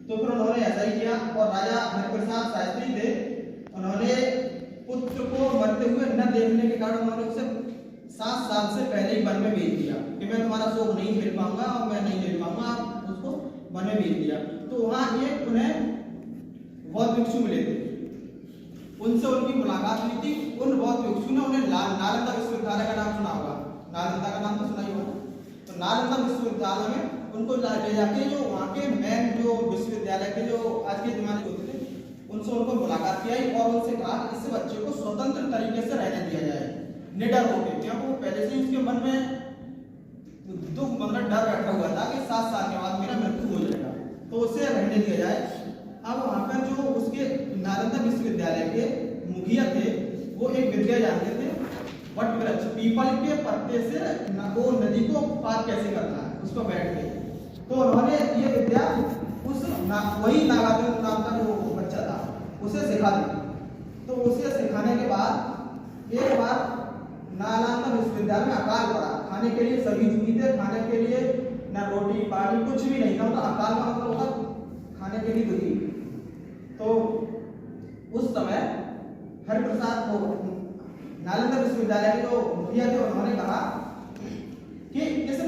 तो फिर उन्होंने ऐसा ही किया और राजा हरिप्रसाद शास्त्री थे, उन्होंने पुत्र को मरते हुए न देखने के कारण उन्होंने उसे 7 साल से पहले ही वन में भेज दिया कि मैं तुम्हारा शोक नहीं झेल पाऊंगा और मैं नहीं झेल पाऊंगा, आप उसको वन में भेज दिया। तो वहां एक उन्हें बौद्ध भिक्षु मिले थे, उनसे उनकी मुलाकात हुई थी। उन बौद्ध भिक्षु ने उन्हें नालंदा विश्वविद्यालय का नाम सुना होगा, नालंदा का नाम तो सुना ही होगा। तो नालंदा विश्वविद्यालय में उनको ले जाके जो वहाँ के मेन जो विश्वविद्यालय के जो आज के जमाने के होते थे उनसे उनको मुलाकात किया और उनसे कहा कि इस बच्चे को स्वतंत्र तरीके से रहने दिया जाए, निडर होकर, क्योंकि वो पहले से उसके मन में दुख मतलब डर बैठा हुआ था कि 7 साल के बाद मेरा मृत्यु हो जाएगा, तो उसे रहने दिया जाए। अब वहाँ पर जो उसके नालंदा विश्वविद्यालय के मुखिया थे वो एक विद्या जानते थे, वट वृक्ष, पीपल के पत्ते से वो नदी को पार कैसे करना है उस पर बैठ के। तो उन्होंने ये विद्या उस वही नागार्जुन नाम का जो बच्चा था उसे सिखा दी। तो उसे सिखाने के बाद एक बार नालंदा विश्वविद्यालय में अकाल पड़ा, खाने के लिए सभी दुखी थे, खाने के लिए न रोटी पानी कुछ भी नहीं था, तो अकाल का मतलब होता खाने के लिए दुखी। तो उस समय हरिप्रसाद को नालंदा विश्वविद्यालय के जो मुखिया थे उन्होंने कहा कि इस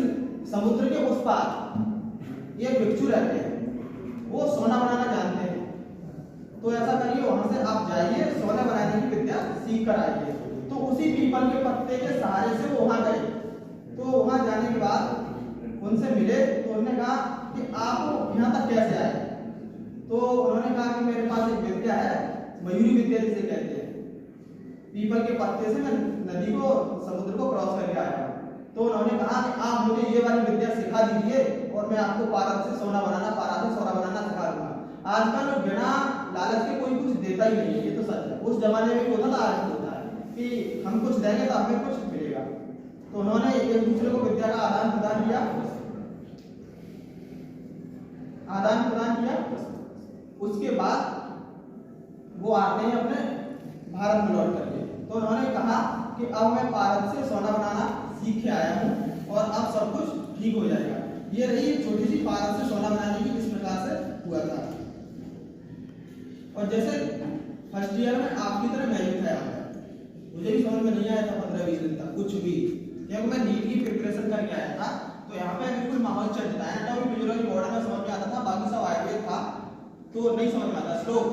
समुद्र के उस पार ये भिक्षु रहते हैं, वो सोना बनाना जानते हैं, तो ऐसा करिए वहां से आप जाइए, सोना बनाने की विद्या सीख कर आइए। तो उसी पीपल के पत्ते के सहारे से वो वहां गए। तो वहां जाने के बाद उनसे मिले तो उन्होंने कहा कि आप यहाँ तक कैसे आए? तो उन्होंने कहा कि मेरे पास एक विद्या है, मयूरी विद्या जिसे कहते हैं, पीपल के पत्ते से मैं नदी को समुद्र को क्रॉस करके आया। तो उन्होंने कहा कि आप मुझे ये वाली विद्या सिखा दीजिए और मैं आपको पारद से सोना बनाना, पारा से सोना बनाना सिखा दूंगा। आजकल बिना लालच के कोई कुछ देता ही नहीं है, ये तो सच है। उस जमाने में होता था, आज होता है कि हम कुछ देंगे तो हमें कुछ मिलेगा। तो उन्होंने एक दूसरे को विद्या का आदान प्रदान किया, उसके बाद वो आते हैं अपने भारत में लौट करके। तो उन्होंने कहा कि अब मैं पारद से सोना बनाना सीख के आया हूँ और अब सब कुछ ठीक हो जाएगा। ये रही छोटी सी पारद से सोना बनाने की किस प्रकार से हुआ था। और जैसे फर्स्ट ईयर में आपकी तरह मैं भी था, मुझे भी समझ में नहीं आया था 15-20 दिन तक कुछ भी, क्योंकि मैं नीट की प्रिपरेशन करके आया था। तो यहाँ पे बिल्कुल माहौल चल रहा है, एनाटॉमी फिजियोलॉजी बॉर्डर में समझ में आता था, बाकी सब आयुर्वेद था तो नहीं समझ में आता। श्लोक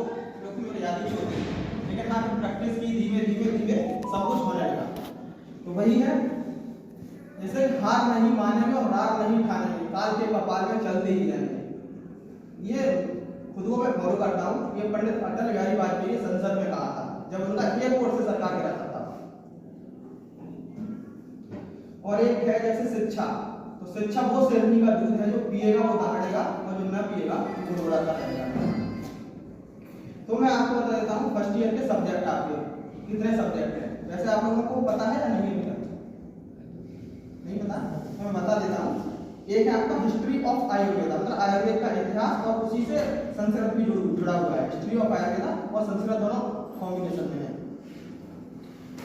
की मेरी याद नहीं होती, लेकिन हाँ प्रैक्टिस की, धीमे धीमे सब कुछ होने लगा। तो वही है, जैसे हार नहीं मानेंगे और रार नहीं खानेंगे, काल के कपाल में चलते ही रहेंगे। ये खुद को मैं फॉलो करता हूँ। ये पंडित अटल बिहारी वाजपेयी संसद में कहा था जब उनका एयरपोर्ट से सरकार गिराता था। और एक है जैसे शिक्षा, तो शिक्षा वो शेरनी का दूध है, जो पिएगा वो दहाड़ेगा और जो न पिएगा वो रोड़ा रहेगा। तो मैं आपको बता देता हूँ फर्स्ट ईयर के सब्जेक्ट आपके कितने सब्जेक्ट हैं। वैसे आप लोगों को पता है या नहीं पता? नहीं पता? मैं बता देता हूँ। एक है आपका हिस्ट्री ऑफ आयुर्वेदा, मतलब आयुर्वेद का इतिहास, और उसी से संस्कृत भी जुड़ा हुआ है। हिस्ट्री ऑफ आयुर्वेदा और संस्कृत दोनों कॉम्बिनेशन में है।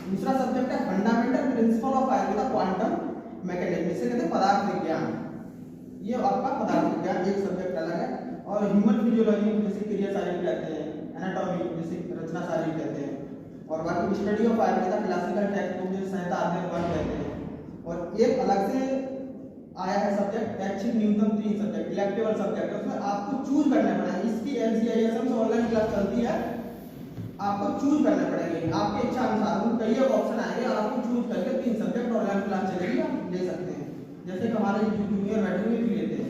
दूसरा सब्जेक्ट है fundamental principle of Ayurveda quantum mechanism, इसे कहते हैं पदार्थ विज्ञान। ये आपका पदार्थ विज्ञान एक सब्जेक्ट अलग है। और ह्यूमन फिजियोलॉजी जैसे क्रिया शारीरिक कहते हैं, एनाटॉमी जैसे रचना शारीरिक कहते हैं, और बाकी study of Ayurveda classical text book जैसे संहिता अध्ययन 1 कहते हैं। और एक अलग से आया है सब्जेक्ट ऐच्छिक न्यूनतम 3 सब्जेक्ट, इलेक्टिव सब्जेक्ट, उसमें आपको चूज करना पड़ेगा। इसकी एनसीआईएसएम से ऑनलाइन क्लास चलती है, आपको चूज करना पड़ेगा आपकी इच्छा अनुसार। उन कई ऑप्शन आएंगे और आपको चूज करके 3 सब्जेक्ट ऑनलाइन क्लास चलेगी, आप ले सकते हैं। जैसे कि हमारे जूनियर बैठे हुए भी लेते हैं।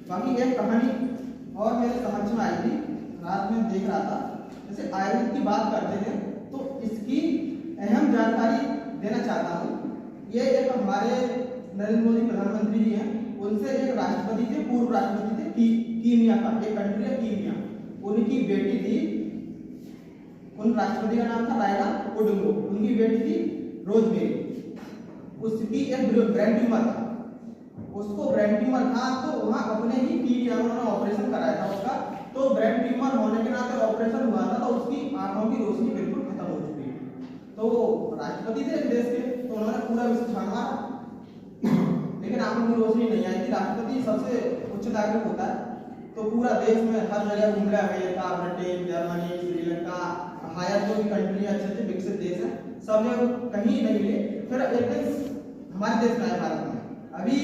बाकी एक कहानी और मेरे समझ में आई थी, रात में देख रहा था। जैसे आयुर्वेद की बात करते हैं तो इसकी अहम जानकारी देना चाहता हूँ। ये एक हमारे नरेंद्र मोदी प्रधानमंत्री जी हैं, उनसे एक राष्ट्रपति थे, पूर्व राष्ट्रपति थे कीनिया का, एक कंट्री है कीनिया, उनकी बेटी थी, उन राष्ट्रपति का नाम था रायला ओडुंगो, उनकी बेटी थी रोजमेरी। उसकी एक ब्रेन ट्यूमर था, उसको ब्रेन ट्यूमर था, तो वहां अपने ही कीनिया में उन्होंने ऑपरेशन कराया था उसका। तो ब्रेन ट्यूमर होने के नाते ऑपरेशन हुआ था, तो उसकी आंखों की रोशनी बिल्कुल खत्म हो चुकी है। तो राष्ट्रपति थे देश के, तो उन्होंने पूरा विश्व छाना, लेकिन आंखों की रोशनी नहीं आई थी। राष्ट्रपति सबसे उच्च नागरिक होता है, तो पूरा देश में हर जगह घूम रहा है, America, Britain, Germany, Sri Lanka, higher जो भी कंट्री अच्छे अच्छे विकसित देश हैं, सब जगह कहीं नहीं मिले। फिर एक दिन हमारे देश में आया, भारत में। अभी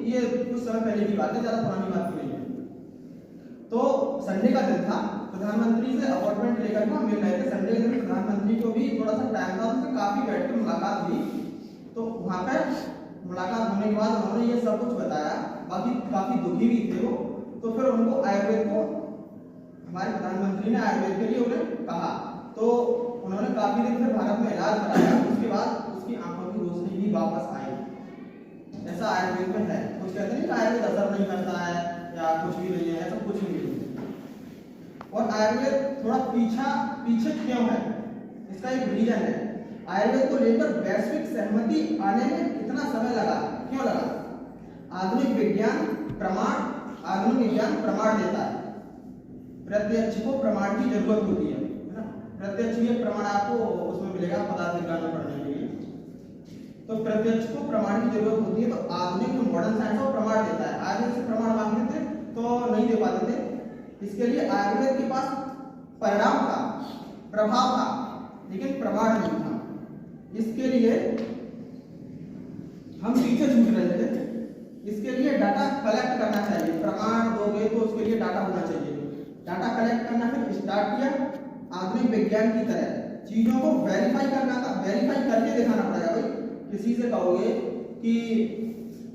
ये कुछ समय पहले की बात है, ज्यादा पुरानी बात नहीं है। तो संडे का दिन था, प्रधानमंत्री से अपॉइंटमेंट लेकर के हम मिल रहे थे। संडे के दिन प्रधानमंत्री को भी थोड़ा सा टाइम था, उससे काफी बैठ कर मुलाकात हुई। तो वहां पर मुलाकात होने के बाद उन्होंने ये सब कुछ बताया, बाकी काफी दुखी भी थे वो। तो फिर उनको आयुर्वेद को, हमारे प्रधानमंत्री ने आयुर्वेद के लिए उन्हें कहा, तो उन्होंने काफी दिन फिर भारत में इलाज कराया। उसके बाद उसकी आंखों की रोशनी भी वापस आई। ऐसा आयुर्वेद में है। कुछ कहते नहीं कि आयुर्वेद असर नहीं करता है या कुछ भी नहीं है, ऐसा कुछ भी नहीं है। और आयुर्वेद थोड़ा पीछे क्यों है, इसका एक रीजन है। आयुर्वेद को लेकर वैश्विक सहमति आने में कितना समय लगा, क्यों लगा? आधुनिक विज्ञान प्रमाण देता है, प्रत्यक्ष को प्रमाण की जरूरत होती है ना। प्रत्यक्ष ये प्रमाण आपको उसमें मिलेगा पदार्थ विज्ञान में पढ़ने के लिए। तो प्रत्यक्ष को प्रमाण की जरूरत होती है। तो आधुनिक जो मॉडर्न साइंस वो प्रमाण देता है। आयुर्वेद से प्रमाण मांगते थे तो नहीं दे पाते थे। इसके लिए आयुर्वेद के पास परिणाम था, प्रभाव था, लेकिन प्रमाण नहीं था। इसके लिए हम पीछे छूट रहे थे। इसके लिए डाटा कलेक्ट करना चाहिए। प्रमाण दोगे तो उसके लिए डाटा होना चाहिए। डाटा कलेक्ट करना फिर स्टार्ट किया आधुनिक विज्ञान की तरह। चीजों को वेरीफाई करना था, वेरीफाई करके दिखाना पड़ेगा। भाई किसी से कहोगे कि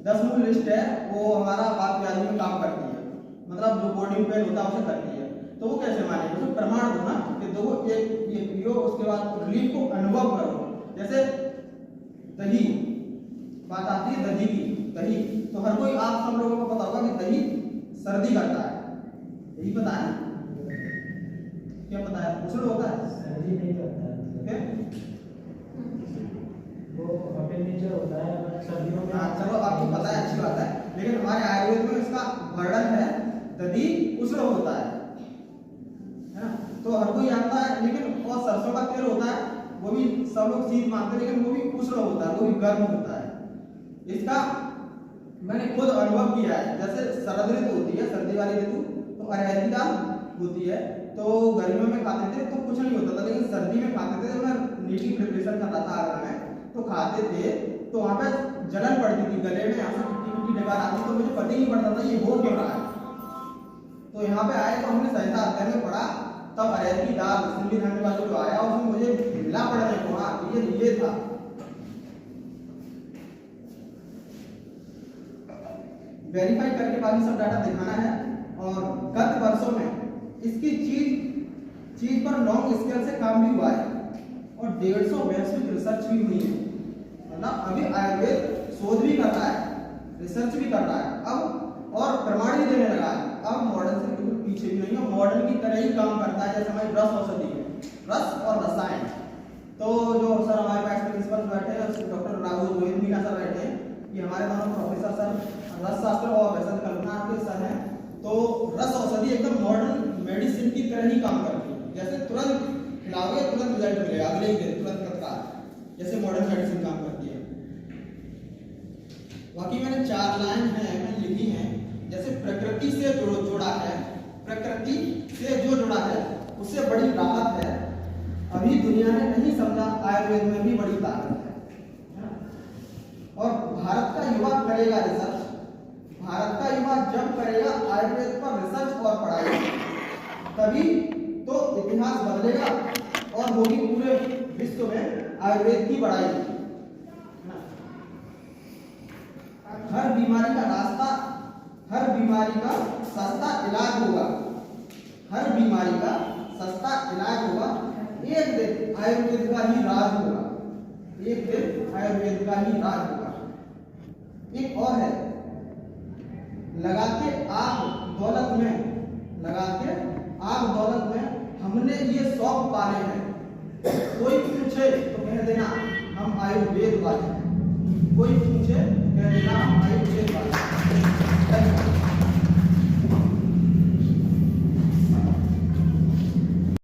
10 मूल लिस्ट है, वो हमारा बात व्याधि में काम करती है, मतलब जो कोडिंग पेन होता है उसे करती है, तो वो कैसे मानेंगे? उसमें प्रमाण दो ना कि दो ये पियो, उसके बाद रिलीफ को अनुभव करो। जैसे दही बात आती है, दही की, दही तो हर कोई, आप सब लोगों को पता होगा कि दही सर्दी करता है, यही पता है? क्या पता है? उछल होता है, सर्दी नहीं करता है, वो अपने नेचर होता है, सर्दियों में। चलो आपको पता है, अच्छी बात है। लेकिन हमारे आयुर्वेद में इसका वर्णन है दधी उष्ण होता है ना, तो हर कोई जानता है। लेकिन और सरसों का तेल होता है, वो भी सब लोग शीत मानते हैं, लेकिन वो भी उष्ण होता है, वो भी गर्म होता है। इसका मैंने खुद अनुभव किया है। जैसे शरद ऋतु होती है, सर्दी वाली ऋतु, तो अरहर की दाल होती है, तो गर्मियों में खाते थे तो कुछ नहीं होता था, लेकिन सर्दी में खाते थे। जब मैं नीट की प्रिपरेशन कर रहा था आगरा में, तो खाते थे तो वहाँ पे जलन पड़ती थी गले में, यहाँ से मिट्टी डकार आती, तो मुझे पता ही नहीं पड़ता था ये हो क्यों रहा है। तो यहाँ पे आए तो हमने संहिता अध्ययन में पढ़ा, तब अरहर की दाल संविधान वालों जो आया उसमें मुझे मिला पढ़ने को, हाँ ये था। वेरीफाई करके बाकी सब डाटा दिखाना है। और गत वर्षों में इसकी चीज पर लॉन्ग स्केल से काम भी हुआ है और 150 वैश्विक रिसर्च भी हुई है। मतलब अभी आयुर्वेद शोध भी कर रहा है, रिसर्च भी कर रहा है अब, और प्रमाण भी देने लगा है। अब मॉडर्न से बिल्कुल पीछे भी नहीं है, मॉडर्न की तरह ही काम करता है। जैसे हमारी रस औषधि है, रस और रसायन। तो जो सर हमारे पास प्रिंसिपल बैठे हैं, डॉक्टर राहुल रोहित मीना सर बैठे हैं, ये हमारे दोनों प्रोफेसर सर रस शास्त्र और वैसे कल्पना के सर हैं। तो रस औषधि एकदम मॉडर्न मेडिसिन की तरह ही काम करती है। जैसे तुरंत खिलाओगे तुरंत रिजल्ट मिलेगा, अगले ही दिन तुरंत तत्काल, जैसे मॉडर्न मेडिसिन काम करती है। बाकी मैंने 4 लाइन है लिखी हैं। जैसे प्रकृति से जोड़ा है, प्रकृति से जो जुड़ा है उससे बड़ी राहत है। अभी दुनिया ने नहीं समझा, आयुर्वेद में भी बड़ी ताकत है। और भारत का युवा करेगा रिसर्च, भारत का युवा जब करेगा आयुर्वेद पर रिसर्च और पढ़ाई, तभी तो इतिहास बदलेगा और होगी पूरे विश्व में आयुर्वेद की बढ़ाई। हर बीमारी का रास्ता, हर बीमारी का सस्ता इलाज होगा, हर बीमारी का सस्ता इलाज होगा। एक दिन आयुर्वेद का ही राज होगा, एक दिन आयुर्वेद का ही राज होगा। एक और है, लगा के आग दौलत में हमने ये शौक पाले हैं। कोई पूछे तो कह देना हम आयुर्वेद वाले हैं, कोई पूछे कह देना हम आयुर्वेद वाले हैं।